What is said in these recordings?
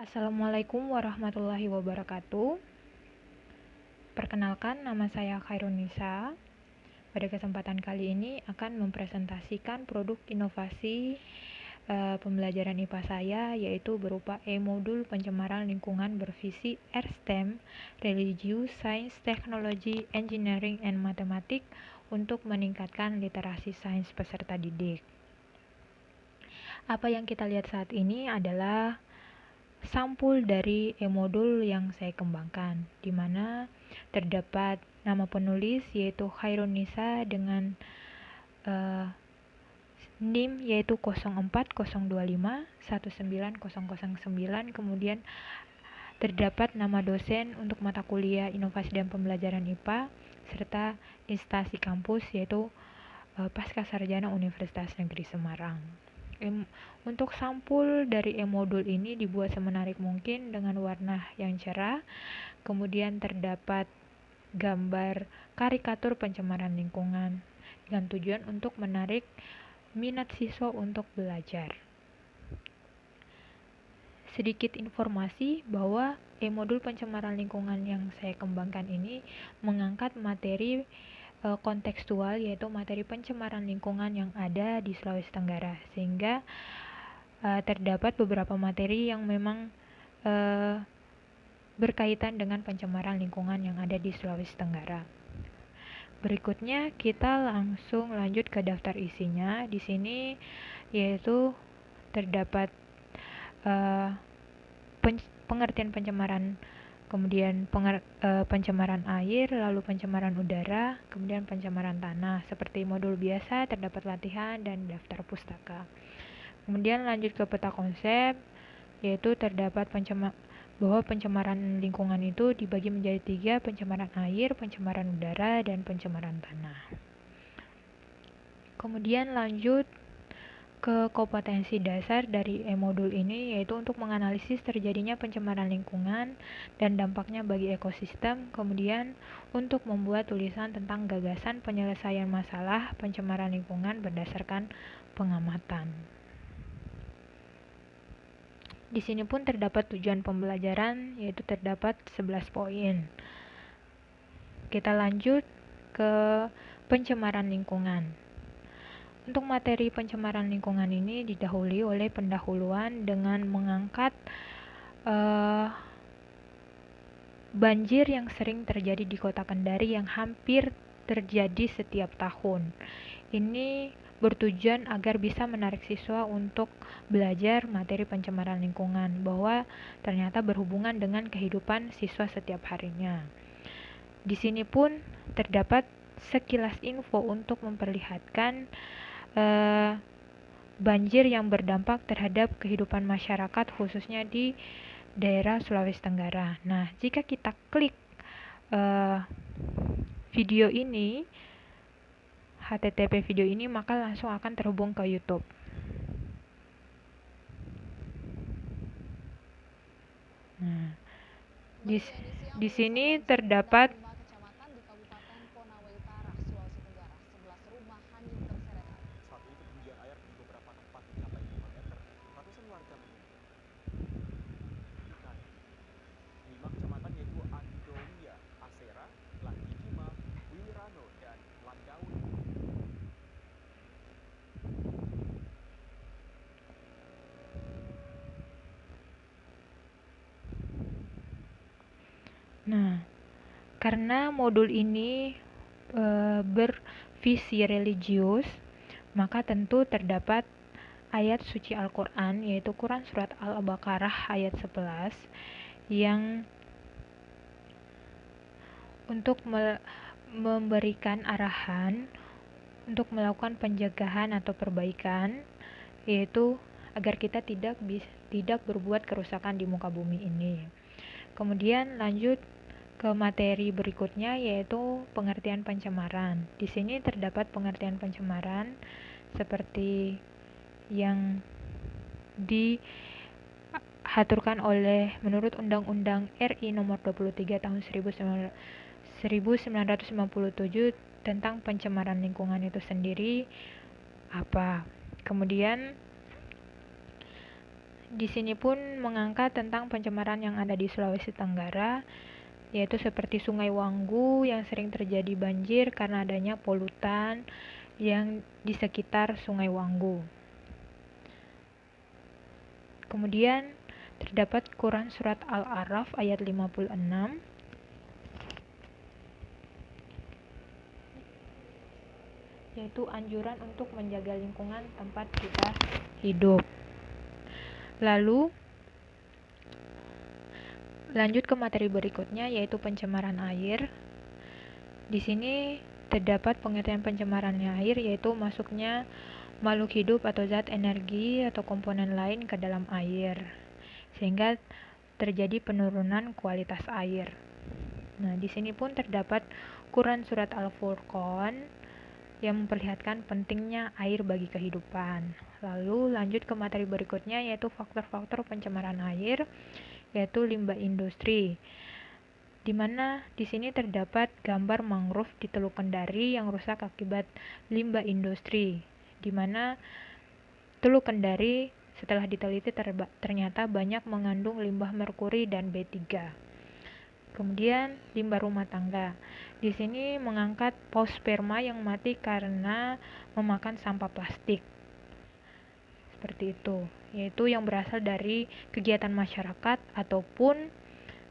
Assalamualaikum warahmatullahi wabarakatuh. Perkenalkan, nama saya Khairunisa. Pada kesempatan kali ini akan mempresentasikan produk inovasi pembelajaran IPA saya, yaitu berupa e-modul pencemaran lingkungan bervisi R-STEM, Religius, Sains, Teknologi, Engineering, and Matematik untuk meningkatkan literasi sains peserta didik. Apa yang kita lihat saat ini adalah sampul dari e-modul yang saya kembangkan, di mana terdapat nama penulis yaitu Khairunisa dengan NIM yaitu 0402519009, kemudian terdapat nama dosen untuk mata kuliah Inovasi dan Pembelajaran IPA serta instansi kampus yaitu Pascasarjana Universitas Negeri Semarang. Untuk sampul dari e-modul ini dibuat semenarik mungkin dengan warna yang cerah, kemudian terdapat gambar karikatur pencemaran lingkungan dengan tujuan untuk menarik minat siswa untuk belajar. Sedikit informasi bahwa e-modul pencemaran lingkungan yang saya kembangkan ini mengangkat materi kontekstual, yaitu materi pencemaran lingkungan yang ada di Sulawesi Tenggara, sehingga terdapat beberapa materi yang memang berkaitan dengan pencemaran lingkungan yang ada di Sulawesi Tenggara. Berikutnya kita langsung lanjut ke daftar isinya. Di sini yaitu terdapat pengertian pencemaran, kemudian pencemaran air, lalu pencemaran udara, kemudian pencemaran tanah. Seperti modul biasa terdapat latihan dan daftar pustaka. Kemudian lanjut ke peta konsep, yaitu terdapat bahwa pencemaran lingkungan itu dibagi menjadi 3, pencemaran air, pencemaran udara, dan pencemaran tanah. Kemudian lanjut ke kompetensi dasar dari e-modul ini, yaitu untuk menganalisis terjadinya pencemaran lingkungan dan dampaknya bagi ekosistem, kemudian untuk membuat tulisan tentang gagasan penyelesaian masalah pencemaran lingkungan berdasarkan pengamatan. Di sini pun terdapat tujuan pembelajaran, yaitu terdapat 11 poin. Kita lanjut ke pencemaran lingkungan. Untuk materi pencemaran lingkungan ini didahului oleh pendahuluan dengan mengangkat banjir yang sering terjadi di Kota Kendari yang hampir terjadi setiap tahun. Ini bertujuan agar bisa menarik siswa untuk belajar materi pencemaran lingkungan, bahwa ternyata berhubungan dengan kehidupan siswa setiap harinya. Di sini pun terdapat sekilas info untuk memperlihatkan banjir yang berdampak terhadap kehidupan masyarakat khususnya di daerah Sulawesi Tenggara. Nah, jika kita klik video ini, HTTP video ini, maka langsung akan terhubung ke YouTube. Nah, di sini terdapat karena modul ini bervisi religius, maka tentu terdapat ayat suci Al-Quran, yaitu Quran Surat Al-Baqarah ayat 11, yang untuk memberikan arahan untuk melakukan pencegahan atau perbaikan, yaitu agar kita tidak berbuat kerusakan di muka bumi ini. Kemudian lanjut ke materi berikutnya, yaitu pengertian pencemaran. Di sini terdapat pengertian pencemaran seperti yang diaturkan oleh menurut Undang-Undang RI Nomor 23 Tahun 1957 tentang pencemaran lingkungan itu sendiri apa. Kemudian di sini pun mengangkat tentang pencemaran yang ada di Sulawesi Tenggara, yaitu seperti Sungai Wanggu yang sering terjadi banjir karena adanya polutan yang di sekitar Sungai Wanggu. Kemudian terdapat Quran Surat Al-A'raf ayat 56, yaitu anjuran untuk menjaga lingkungan tempat kita hidup. Lalu lanjut ke materi berikutnya, yaitu pencemaran air. Di sini terdapat pengertian pencemarannya air, yaitu masuknya makhluk hidup atau zat energi atau komponen lain ke dalam air, sehingga terjadi penurunan kualitas air. Nah, di sini pun terdapat Quran Surat Al-Furqan yang memperlihatkan pentingnya air bagi kehidupan. Lalu lanjut ke materi berikutnya, yaitu faktor-faktor pencemaran air, yaitu limbah industri, di mana di sini terdapat gambar mangrove di Teluk Kendari yang rusak akibat limbah industri, di mana Teluk Kendari setelah diteliti ternyata banyak mengandung limbah merkuri dan B3. Kemudian limbah rumah tangga. Di sini mengangkat paus sperma yang mati karena memakan sampah plastik. Seperti itu, yaitu yang berasal dari kegiatan masyarakat ataupun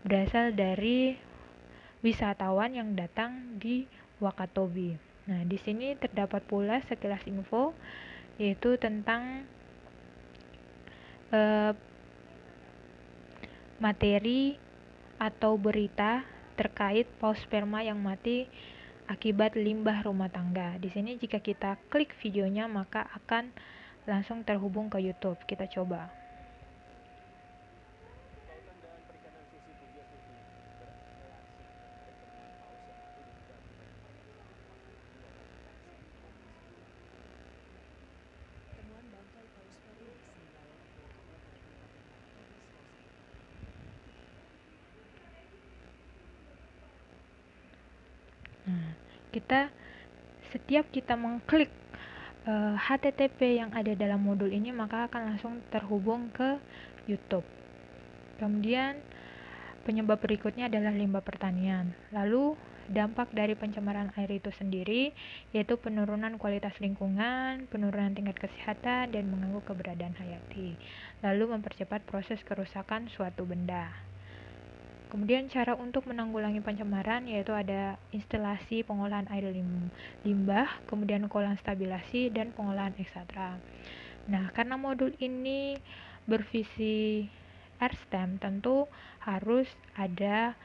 berasal dari wisatawan yang datang di Wakatobi. Nah, di sini terdapat pula sekilas info, yaitu tentang materi atau berita terkait paus sperma yang mati akibat limbah rumah tangga. Di sini jika kita klik videonya maka akan langsung terhubung ke YouTube. Kita coba. Setiap kita mengklik HTTP yang ada dalam modul ini maka akan langsung terhubung ke YouTube. Kemudian penyebab berikutnya adalah limbah pertanian. Lalu dampak dari pencemaran air itu sendiri yaitu penurunan kualitas lingkungan, penurunan tingkat kesehatan, dan mengganggu keberadaan hayati. Lalu mempercepat proses kerusakan suatu benda. Kemudian cara untuk menanggulangi pencemaran yaitu ada instalasi pengolahan air limbah, kemudian pengolahan stabilasi, dan pengolahan ekstra. Nah, karena modul ini bervisi R-STEM, tentu harus ada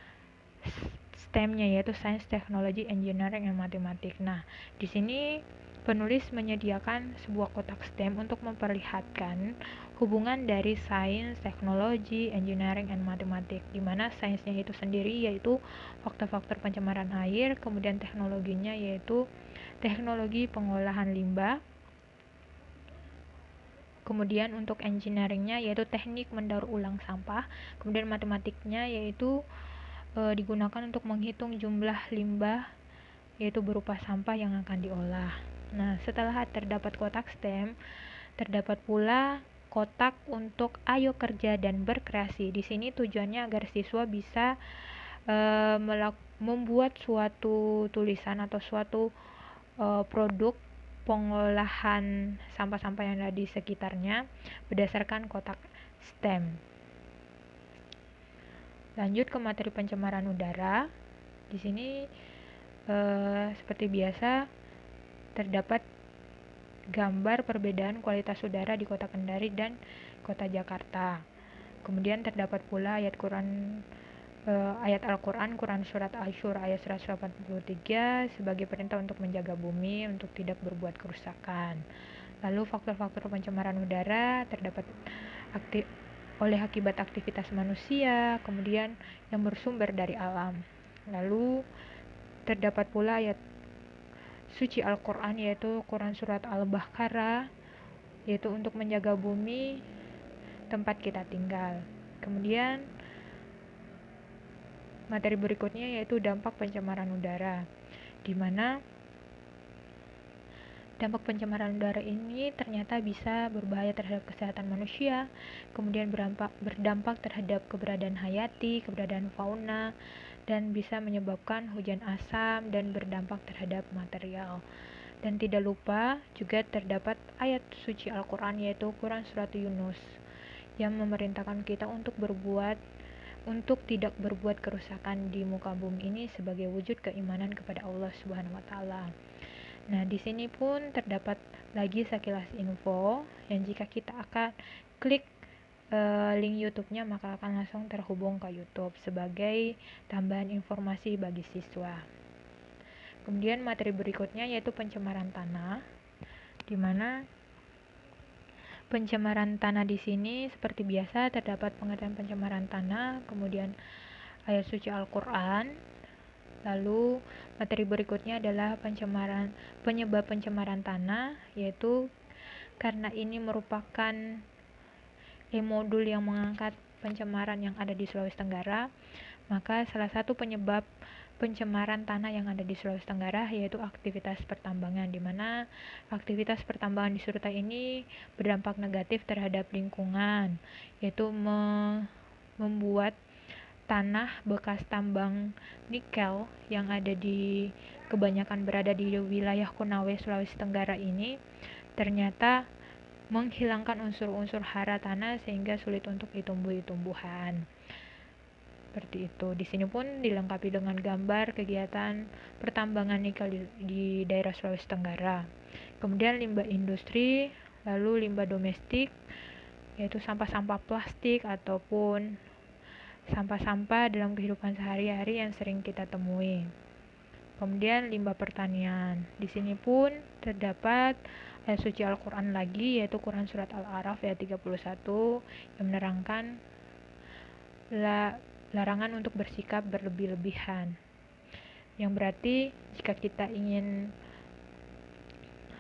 STEM-nya yaitu Science, Technology, Engineering, and Mathematics. Nah, di sini penulis menyediakan sebuah kotak STEM untuk memperlihatkan hubungan dari sains, teknologi, engineering, and mathematics, di mana sainsnya itu sendiri yaitu faktor-faktor pencemaran air, kemudian teknologinya yaitu teknologi pengolahan limbah, kemudian untuk engineeringnya yaitu teknik mendaur ulang sampah, kemudian matematiknya yaitu digunakan untuk menghitung jumlah limbah yaitu berupa sampah yang akan diolah. Nah, setelah terdapat kotak STEM, terdapat pula kotak untuk ayo kerja dan berkreasi. Di sini tujuannya agar siswa bisa membuat suatu tulisan atau suatu produk pengolahan sampah-sampah yang ada di sekitarnya berdasarkan kotak STEM. Lanjut ke materi pencemaran udara. Di sini seperti biasa terdapat gambar perbedaan kualitas udara di Kota Kendari dan Kota Jakarta. Kemudian terdapat pula ayat Al-Quran, Quran Surat Asy-Syura ayat 183 sebagai perintah untuk menjaga bumi untuk tidak berbuat kerusakan. Lalu faktor-faktor pencemaran udara terdapat oleh akibat aktivitas manusia, kemudian yang bersumber dari alam. Lalu terdapat pula ayat suci Al-Quran yaitu Quran Surat Al-Baqarah yaitu untuk menjaga bumi tempat kita tinggal. Kemudian materi berikutnya yaitu dampak pencemaran udara, di mana Dampak pencemaran udara ini ternyata bisa berbahaya terhadap kesehatan manusia, kemudian berdampak terhadap keberadaan hayati, keberadaan fauna, dan bisa menyebabkan hujan asam dan berdampak terhadap material. Dan tidak lupa juga terdapat ayat suci Al-Quran, yaitu Quran Surat Yunus, yang memerintahkan kita untuk tidak berbuat kerusakan di muka bumi ini sebagai wujud keimanan kepada Allah Subhanahu wa taala. Nah, di sini pun terdapat lagi sekilas info yang jika kita akan klik link YouTube-nya maka akan langsung terhubung ke YouTube sebagai tambahan informasi bagi siswa. Kemudian materi berikutnya yaitu pencemaran tanah, di mana pencemaran tanah di sini seperti biasa terdapat pengertian pencemaran tanah, kemudian ayat suci Al-Qur'an. Lalu materi berikutnya adalah penyebab pencemaran tanah, yaitu karena ini merupakan modul yang mengangkat pencemaran yang ada di Sulawesi Tenggara, maka salah satu penyebab pencemaran tanah yang ada di Sulawesi Tenggara yaitu aktivitas pertambangan, di mana aktivitas pertambangan di Suruta ini berdampak negatif terhadap lingkungan, yaitu membuat tanah bekas tambang nikel yang ada di kebanyakan berada di wilayah Konawe, Sulawesi Tenggara ini ternyata menghilangkan unsur-unsur hara tanah sehingga sulit untuk ditumbuhi-tumbuhan. Seperti itu. Di sini pun dilengkapi dengan gambar kegiatan pertambangan nikel di daerah Sulawesi Tenggara. Kemudian limbah industri, lalu limbah domestik, yaitu sampah-sampah plastik ataupun sampah-sampah dalam kehidupan sehari-hari yang sering kita temui. Kemudian limbah pertanian. Di sini pun terdapat ayat suci Al-Quran lagi, yaitu Quran Surat Al-A'raf ayat 31 yang menerangkan larangan untuk bersikap berlebih-lebihan, yang berarti jika kita ingin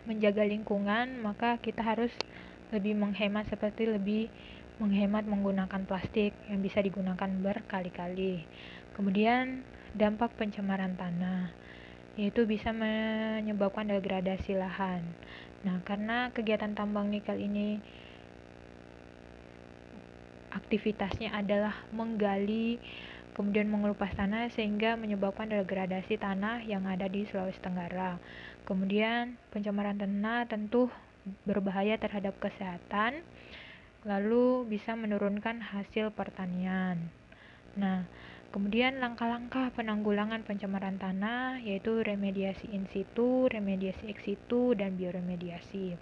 menjaga lingkungan maka kita harus lebih menghemat, seperti lebih menghemat menggunakan plastik yang bisa digunakan berkali-kali. Kemudian dampak pencemaran tanah, yaitu bisa menyebabkan degradasi lahan. Nah, karena kegiatan tambang nikel ini aktivitasnya adalah menggali kemudian mengelupas tanah sehingga menyebabkan degradasi tanah yang ada di Sulawesi Tenggara. Kemudian pencemaran tanah tentu berbahaya terhadap kesehatan, lalu bisa menurunkan hasil pertanian. Nah, kemudian langkah-langkah penanggulangan pencemaran tanah yaitu remediasi in situ, remediasi ex situ, dan bioremediasi.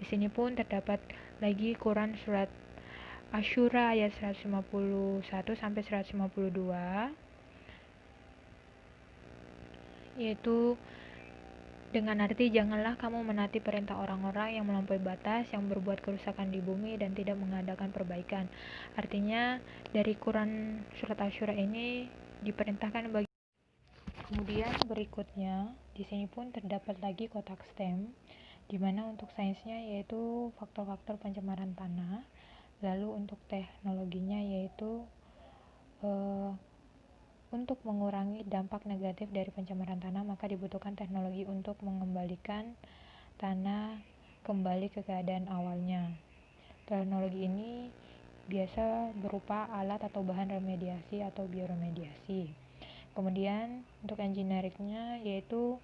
Di sini pun terdapat lagi Quran Surat Asyura ayat 151 sampai 152, yaitu dengan arti janganlah kamu menaati perintah orang-orang yang melampaui batas, yang berbuat kerusakan di bumi dan tidak mengadakan perbaikan. Artinya dari Quran Surat Asyura ini diperintahkan bagi. Kemudian berikutnya di sini pun terdapat lagi kotak STEM, di mana untuk sainsnya yaitu faktor-faktor pencemaran tanah. Lalu untuk teknologinya yaitu untuk mengurangi dampak negatif dari pencemaran tanah maka dibutuhkan teknologi untuk mengembalikan tanah kembali ke keadaan awalnya. Teknologi ini biasa berupa alat atau bahan remediasi atau bioremediasi. Kemudian untuk engineeringnya yaitu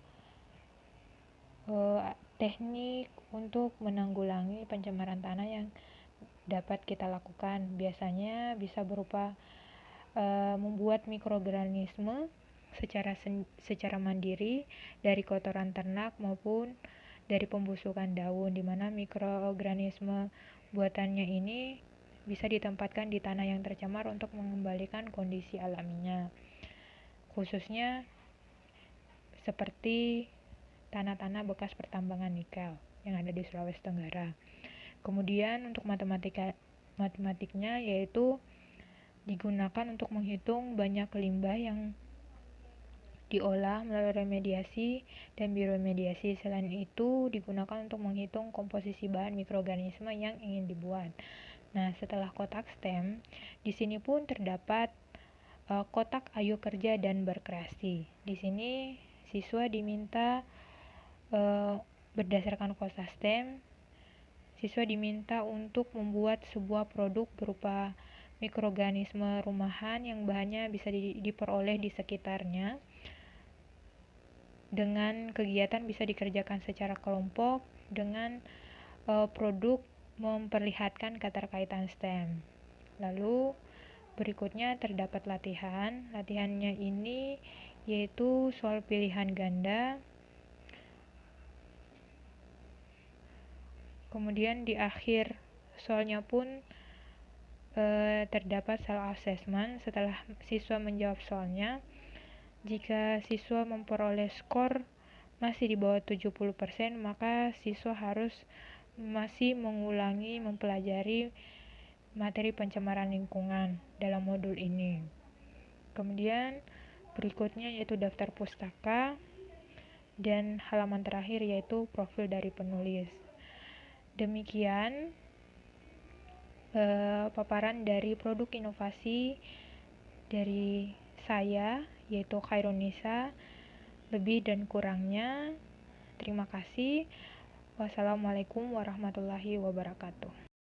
teknik untuk menanggulangi pencemaran tanah yang dapat kita lakukan. Biasanya bisa berupa membuat mikroorganisme secara mandiri dari kotoran ternak maupun dari pembusukan daun, di mana mikroorganisme buatannya ini bisa ditempatkan di tanah yang tercemar untuk mengembalikan kondisi alaminya, khususnya seperti tanah-tanah bekas pertambangan nikel yang ada di Sulawesi Tenggara. Kemudian untuk matematiknya yaitu digunakan untuk menghitung banyak limbah yang diolah melalui remediasi dan bioremediasi. Selain itu digunakan untuk menghitung komposisi bahan mikroorganisme yang ingin dibuat. Nah, setelah kotak STEM, di sini pun terdapat kotak ayo kerja dan berkreasi. Di sini siswa diminta Berdasarkan Kosastem, siswa diminta untuk membuat sebuah produk berupa mikroorganisme rumahan yang bahannya bisa diperoleh di sekitarnya. Dengan kegiatan bisa dikerjakan secara kelompok dengan produk memperlihatkan keterkaitan STEM. Lalu berikutnya terdapat latihan. Latihannya ini yaitu soal pilihan ganda. Kemudian di akhir soalnya pun terdapat self assessment setelah siswa menjawab soalnya. Jika siswa memperoleh skor masih di bawah 70%, maka siswa harus masih mengulangi mempelajari materi pencemaran lingkungan dalam modul ini. Kemudian berikutnya yaitu daftar pustaka dan halaman terakhir yaitu profil dari penulis. Demikian paparan dari produk inovasi dari saya yaitu Khairunisa. Lebih dan kurangnya terima kasih. Wassalamualaikum warahmatullahi wabarakatuh.